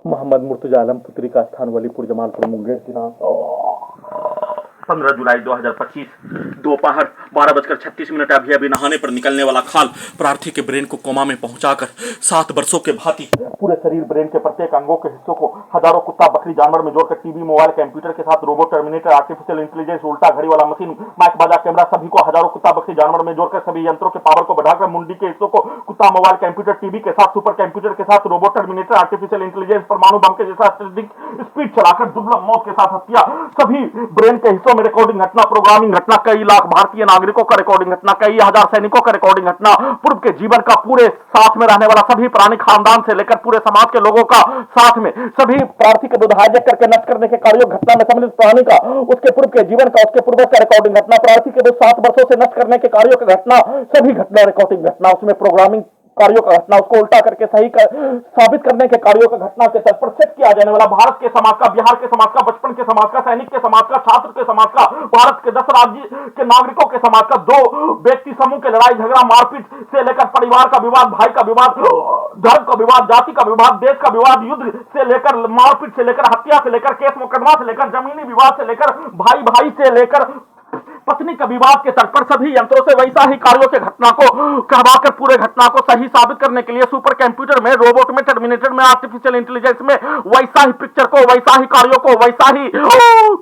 मोहम्मद मुर्तजा आलम पुत्री का स्थान वलीपुर जमालपुर मुंगेर दिनांक 15 जुलाई 2025 दोपहर 12:36 अभी नहाने पर निकलने वाला खाल प्रार्थी के ब्रेन को कोमा में पहुंचाकर 7 वर्षों के भांति पूरे शरीर ब्रेन के प्रत्येक अंगों के हिस्सों को हजारों कुत्ता बकरी जानवर में जोड़कर टीवी मोबाइल कंप्यूटर के साथ रोबोट टर्मिनेटर आर्टिफिशियल इंटेलिजेंस उल्टा घड़ी वाला मशीन माइक बाजा कैमरा सभी को हजारों कुत्ता बकरी जानवर में जोड़कर सभी यंत्रों के पावर को बढ़ाकर मुंडी के हिस्सों को कुत्ता मोबाइल कंप्यूटर टीवी के साथ सुपर कंप्यूटर के साथ रोबोट टर्मिनेटर आर्टिफिशियल इंटेलिजेंस परमाणु बम के जैसा स्पीड चलाकर दुर्लभ मौत के साथ हत्या सभी ब्रेन के हिस्सों में रिकॉर्डिंग घटना प्रोग्रामिंग घटना कई लाख भारतीय नागरिकों का रिकॉर्डिंग घटना कई हजार सैनिकों का रिकॉर्डिंग घटना पूर्व के जीवन का पूरे साथ में रहने वाला सभी प्राणी खानदान से लेकर पूरे समाज के लोगों का साथ में सभी प्रार्थी के विरुद्ध हाईजैक करके नष्ट करने के कार्यों घटना में सम्मिलित प्राणी का उसके पूर्व के जीवन का उसके पूर्व का रिकॉर्डिंग घटना प्रार्थी के विरुद्ध 7 वर्षों से नष्ट करने के कार्यों की घटना सभी घटना रिकॉर्डिंग घटना उसमें प्रोग्रामिंग कार्यों का घटना उसको उल्टा करके सही साबित करने के कार्यों का घटना के तर्ज पर सेट किया जाने वाला भारत के समाज का बिहार के समाज का बचपन के समाज का सैनिक के समाज का छात्र के समाज का भारत के 10 राज्य के नागरिकों के समाज का 2 व्यक्ति समूह के लड़ाई झगड़ा मारपीट से लेकर परिवार का विवाद भाई का विवाद धर्म का विवाद जाति का विवाद देश का विवाद युद्ध से लेकर मारपीट से लेकर हत्या से लेकर केस मुकदमा से लेकर जमीनी विवाद से लेकर भाई भाई से लेकर पत्नी का विवाद के तट पर सभी यंत्रों से वैसा ही कार्यों के घटना को कहवाकर पूरे घटना को सही साबित करने के लिए सुपर कंप्यूटर में रोबोट में टर्मिनेटर में आर्टिफिशियल इंटेलिजेंस में वैसा ही पिक्चर को वैसा ही कार्यों को वैसा ही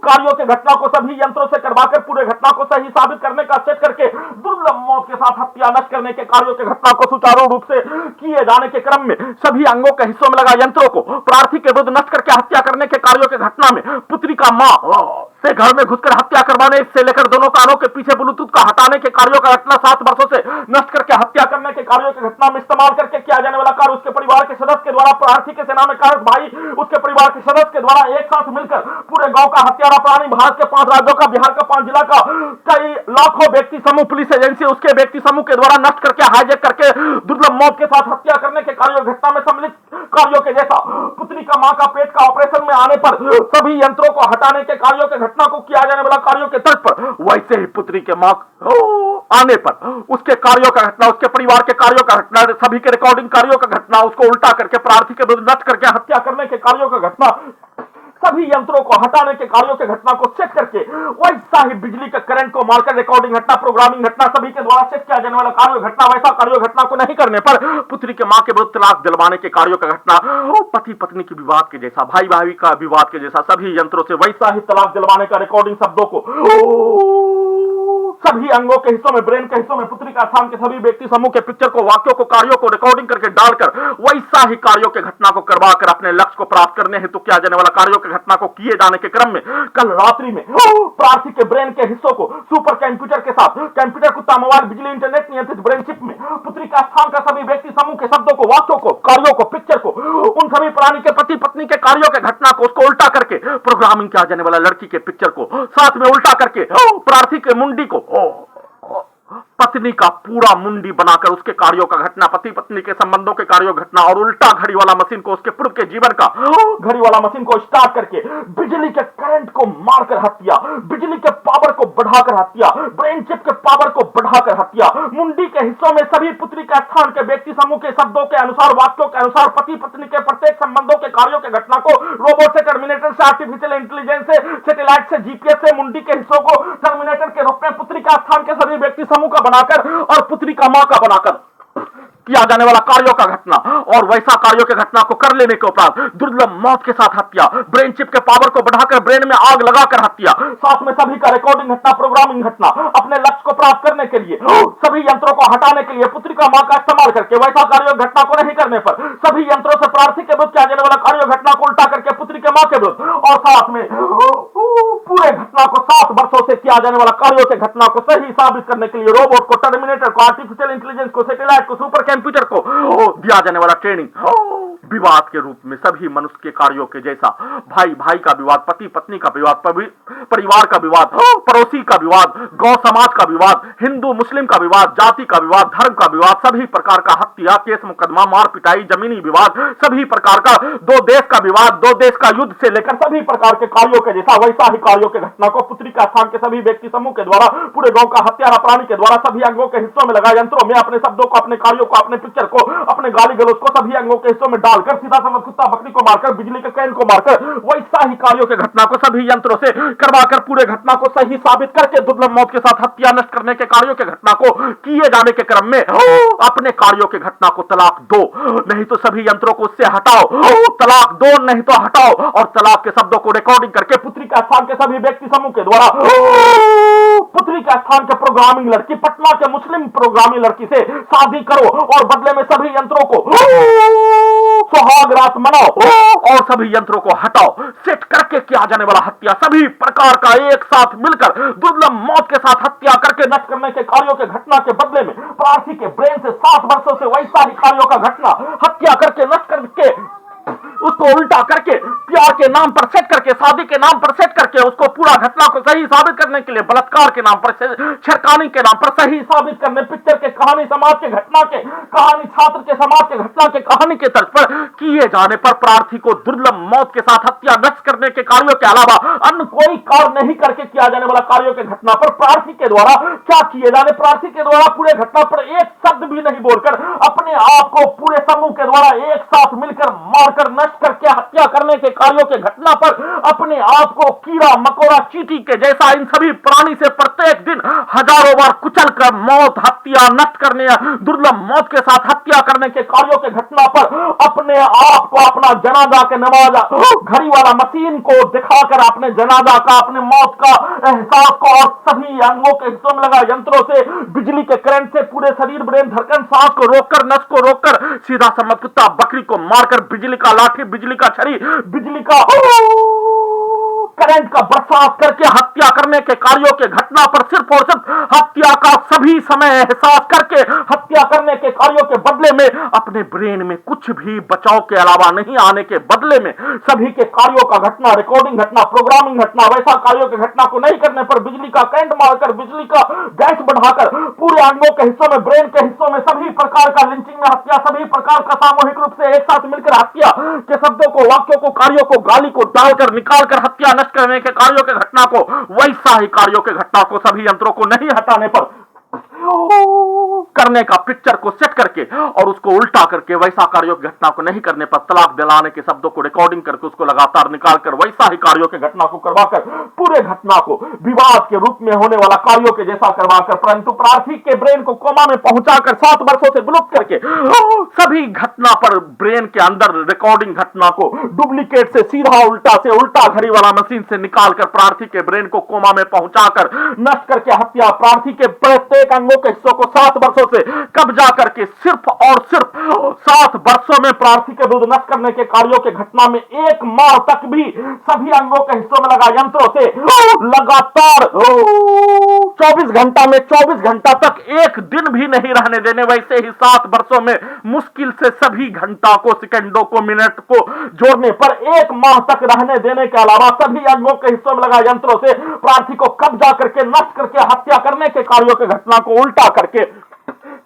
कार्यों के घटना को सभी यंत्रों से करवाकर पूरे घटना को सही साबित करने का सेट करके दुर्लभ मौत के साथ हत्या नष्ट करने के कार्यों के घटना को सुचारू रूप से किए जाने के क्रम में सभी अंगों के हिस्सों में लगा यंत्रों को प्रार्थी के विरुद्ध नष्ट करके हत्या करने के कार्यों के घटना में पुत्री का मां से घर में घुसकर हत्या करवाने से लेकर दोनों कानों के पीछे ब्लूटूथ का हटाने के कार्यों का घटना 7 वर्षों से नष्ट करके हत्या करने के कार्यों की घटना में इस्तेमाल करके किया जाने वाला कार्य उसके परिवार के सदस्य के द्वारा प्रार्थी के सेना में कार्यरत भाई उसके परिवार के सदस्य के द्वारा एक साथ मिलकर पूरे गांव का हत्यारा प्राणी भारत के 5 राज्यों का बिहार का 5 जिला का कई लाखों व्यक्ति समूह पुलिस एजेंसी उसके व्यक्ति समूह के द्वारा नष्ट करके हाईजैक करके दुर्लभ मौत के साथ हत्या करने के कार्यों घटना में सम्मिलित कार्यों के जैसा पुत्री का मां का पेट का ऑपरेशन में आने पर सभी यंत्रों को हटाने के कार्यों के घटना को किया जाने वाला कार्यों के तर्ज पर वैसे ही पुत्री के मां आने पर उसके कार्यों का घटना उसके परिवार के कार्यों का घटना सभी के रिकॉर्डिंग कार्यों का घटना उसको उल्टा करके प्रार्थी के विरुद्ध नष्ट करके हत्या करने के कार्यों का घटना सभी यंत्रों को हटाने के कार्यों के घटना को चेक करके वैसा ही बिजली के करंट को मारकर रिकॉर्डिंग घटना प्रोग्रामिंग घटना सभी के द्वारा चेक किया जाने वाला कार्य घटना वैसा कार्य घटना को नहीं करने पर पुत्री के मां के विरुद्ध तलाक दिलवाने के कार्यों का घटना पति पत्नी के विवाद के जैसा भाई भाई का विवाद के जैसा सभी यंत्रों से वैसा ही तलाक दिलवाने का रिकॉर्डिंग शब्दों को सभी अंगों के हिस्सों में ब्रेन के हिस्सों में पुत्री का स्थान के सभी व्यक्ति समूह के पिक्चर को वाक्यों को कार्यों को रिकॉर्डिंग करके डालकर वैसा ही कार्यों के घटना को करवाकर अपने लक्ष्य को प्राप्त करने हेतु किया जाने वाला कार्यों के घटना को किए जाने के क्रम में कल रात्रि में प्रार्थी के ब्रेन के हिस्सों को सुपर कंप्यूटर के साथ कंप्यूटर कुत्ता मोबाइल बिजली इंटरनेट नियंत्रित ब्रेन चिप में पुत्री का स्थान का सभी व्यक्ति समूह के शब्दों को वाक्यों को कार्यों को पिक्चर को उन सभी प्राणी के पति पत्नी के कार्यों के घटना को उसको उल्टा करके प्रोग्रामिंग किया जाने वाला लड़की के पिक्चर को साथ में उल्टा करके प्रार्थी के मुंडी को पत्नी का पूरा मुंडी बनाकर उसके कार्यों का घटना पति पत्नी के संबंधों के कार्यों घटना और उल्टा घड़ी वाला मशीन को उसके पूर्व के जीवन का घड़ी वाला मशीन को स्टार्ट करके बिजली के करंट को मारकर हत्या बिजली के पावर को बढ़ाकर हत्या ब्रेन चिप के पावर को बढ़ाकर हत्या मुंडी के हिस्सों में सभी पुत्री के स्थान के व्यक्ति समूह के शब्दों के अनुसार वाक्यों के अनुसार पति पत्नी के प्रत्येक संबंधों के कार्यों के घटना को रोबोट से टर्मिनेटर से आर्टिफिशियल इंटेलिजेंस से सैटेलाइट से जीपीएस से मुंडी के हिस्सों को टर्मिनेटर के रूप में पुत्री का स्थान के सभी व्यक्ति समूह का बनाकर और पुत्री का मां का बनाकर किया जाने वाला कार्यों का घटना और वैसा कार्यों के घटना को कर लेने के उपरांत दुर्लभ मौत के साथ हत्या ब्रेन चिप के पावर को बढ़ाकर ब्रेन में आग लगाकर हत्या साथ में सभी का रिकॉर्डिंग घटना प्रोग्रामिंग घटना अपने लक्ष्य को प्राप्त करने के लिए सभी यंत्रों को हटाने के लिए पुत्री का मां का इस्तेमाल करके वैसा कार्य घटना को नहीं करने पर सभी यंत्रों से प्रार्थी के विरुद्ध किया जाने वाला कार्य घटना को उल्टा करके पुत्री के मां के विरुद्ध और साथ में पूरे घटना को 7 वर्षों से किया जाने वाला कार्यों के घटना को सही साबित करने के लिए रोबोट को टर्मिनेटर को आर्टिफिशियल इंटेलिजेंस को सैटेलाइट को सुपर कंप्यूटर को दिया जाने वाला ट्रेनिंग विवाद के रूप में सभी मनुष्य के कार्यों के जैसा भाई भाई का विवाद पति पत्नी का विवाद परिवार का विवाद, पड़ोसी का विवाद, गौ समाज का विवाद, हिंदू मुस्लिम का विवाद, जाति का विवाद, धर्म का विवाद, सभी प्रकार का हत्या, केस मुकदमा, मार पिटाई, जमीनी विवाद, सभी प्रकार का दो देश का विवाद, दो देश का युद्ध से लेकर सभी प्रकार के कार्यों के जैसा वैसा ही कार्यों के घटना को पुत्री का स्थान के सभी व्यक्ति समूह के द्वारा पूरे गांव का हत्यारा प्राणी के द्वारा सभी अंगों के हिस्सों में लगा यंत्रों में अपने शब्दों को, अपने कार्यों को, अपने पिक्चर को, अपने गाली गलौज को सभी अंगों के हिस्सों में डालकर सीधा समझ कुत्ता बकरी को मारकर, बिजली के कैन को मारकर वैसा ही कार्यों के घटना को सभी यंत्रों से करवाकर पूरे घटना को सही साबित करके दुर्लभ मौत के साथ हत्या नष्ट करने के कार्यों के घटना को किए जाने के क्रम में अपने कार्यों के घटना को तलाक दो, नहीं तो सभी यंत्रों को उससे हटाओ, तलाक दो नहीं तो हटाओ, और तलाक के शब्दों को रिकॉर्डिंग करके पुत्री का स्थान के सभी व्यक्ति समूह के द्वारा पुत्री का स्थान के प्रोग्रामिंग लड़की, पटना के मुस्लिम प्रोग्रामिंग लड़की से शादी करो और बदले में सभी यंत्रों को सुहाग रात मनाओ और सभी यंत्रों को हटाओ। सेट करके किया जाने वाला हत्या सभी प्रकार का एक साथ मिलकर दुर्लभ मौत के साथ हत्या करके नष्ट करने के कार्यों के घटना के बदले में प्रार्थी के ब्रेन से 7 वर्षों से वैसा ही कार्यों का घटना हत्या करके नष्ट करके उसको उल्टा करके प्यार के नाम पर सेट करके, शादी के नाम पर सेट करके उसको पूरा घटना को सही साबित करने के लिए बलात्कार के नाम पर, छेड़खानी के नाम पर सही साबित करने, पिक्चर के कहानी समाज के घटना के कहानी, छात्र के समाज के घटना के कहानी के तर्ज पर किए जाने पर प्रार्थी को दुर्लभ मौत के साथ हत्या नष्ट करने के कार्यों के अलावा अन्य कोई कार्य नहीं करके किया जाने वाला कार्यों के घटना पर प्रार्थी के द्वारा क्या किए जाने, प्रार्थी के द्वारा पूरे घटना पर एक शब्द भी नहीं बोलकर अपने आप को पूरे समूह के द्वारा एक साथ मिलकर मारकर नष्ट करके हत्या करने के कार्यों के घटना पर अपने आप को कीड़ा मकोड़ा चींटी के जैसा इन सभी प्राणी से प्रत्येक दिन हजारों बार कुचल कर मौत, हत्या नष्ट करने, दुर्लभ मौत के साथ हत्या करने के कार्यों के घटना पर अपने आप को अपना जनाजा के नमाजा घड़ी वाला मशीन को दिखाकर अपने जनाजा का, अपने मौत का एहसास को और सभी अंगों के हिस्सों में लगा यंत्रों से, बिजली के करंट से पूरे शरीर, ब्रेन, धड़कन, सांस को रोककर, नस को रोककर सीधा समझ कुत्ता बकरी को मारकर बिजली का लाठी, बिजली का छड़ी, बिजली का करंट का बरसात करके हत्या करने के कार्यों के घटना पर सिर्फ और सिर्फ हत्या का सभी समय एहसास करके हत्या करने के कार्यों के बदले में अपने ब्रेन में कुछ भी बचाव के अलावा नहीं आने के बदले में सभी के कार्यों का घटना, रिकॉर्डिंग घटना, प्रोग्रामिंग घटना, वैसा कार्यों के घटना को नहीं करने पर बिजली का करंट मारकर, बिजली का गैस बढ़ाकर पूरे अंगों के हिस्सों में, ब्रेन के हिस्सों में सभी प्रकार का लिंचिंग में हत्या, सभी प्रकार का सामूहिक रूप से एक साथ मिलकर हत्या के शब्दों को, वाक्यों को, कार्यों को, गाली को डालकर निकालकर हत्या नष्ट करने के कार्यों के घटना को, वैसा ही कार्यों के घटना को सभी यंत्रों को नहीं हटाने पर करने का पिक्चर को सेट करके और उसको उल्टा करके वैसा कार्यों की घटना को नहीं करने पर तलाक दिलाने के शब्दों को रिकॉर्डिंग करके उसको लगातार निकालकर वैसा ही कार्यों के घटना को करवाकर पूरे घटना को विवाद के रूप में होने वाला कार्यों के जैसा करवाकर, परंतु प्रार्थी के ब्रेन को कोमा में पहुंचाकर 7 वर्षों से विलुप्त करके सभी घटना पर ब्रेन के अंदर रिकॉर्डिंग घटना को डुप्लीकेट से सीधा उल्टा से उल्टा घड़ी वाला मशीन से निकालकर प्रार्थी के ब्रेन को कोमा में पहुंचाकर नष्ट करके हत्या, प्रार्थी के प्रत्येक अंगों के हिस्सों को 7 वर्षों से कब्जा करके सिर्फ और सिर्फ 7 वर्षों में प्रार्थी के विरुद्ध नष्ट करने के कार्यों के घटना में 1 माह तक भी सभी अंगों के हिस्सों में लगा यंत्रों से लगातार 24 घंटा में 24 घंटा तक एक दिन भी नहीं रहने देने, वैसे ही 7 वर्षों में मुश्किल से सभी घंटा को, सेकंडों को, मिनट को जोड़ने पर 1 माह तक रहने देने के अलावा सभी अंगों के हिस्सों में लगा यंत्रों से प्रार्थी को कब्जा करके नष्ट करके हत्या करने के कार्यों के घटना को उल्टा करके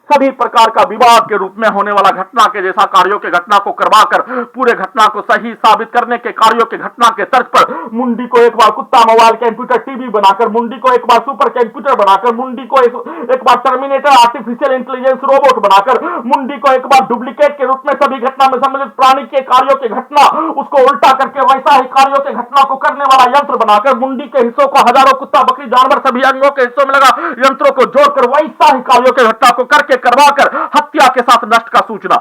सभी प्रकार का विवाद के रूप में होने वाला घटना के जैसा कार्यों के घटना को करवाकर पूरे घटना को सही साबित करने के कार्यों के घटना के तर्ज पर मुंडी को एक बार कुत्ता, मोबाइल, कंप्यूटर, टीवी बनाकर, मुंडी को एक बार सुपर कंप्यूटर बनाकर, मुंडी को एक बार टर्मिनेटर, आर्टिफिशियल इंटेलिजेंस रोबोट बनाकर, मुंडी को एक बार डुप्लीकेट के रूप में सभी घटना में सम्मिलित प्राणी के कार्यों के घटना उसको उल्टा करके वैसा ही कार्यों के घटना को करने वाला यंत्र बनाकर, मुंडी के हिस्सों को हजारों कुत्ता, बकरी, जानवर सभी अंगों के हिस्सों में लगा यंत्रों को जोड़कर वैसा ही कार्यों के घटना को करके करवाकर हत्या के साथ नष्ट का सूचना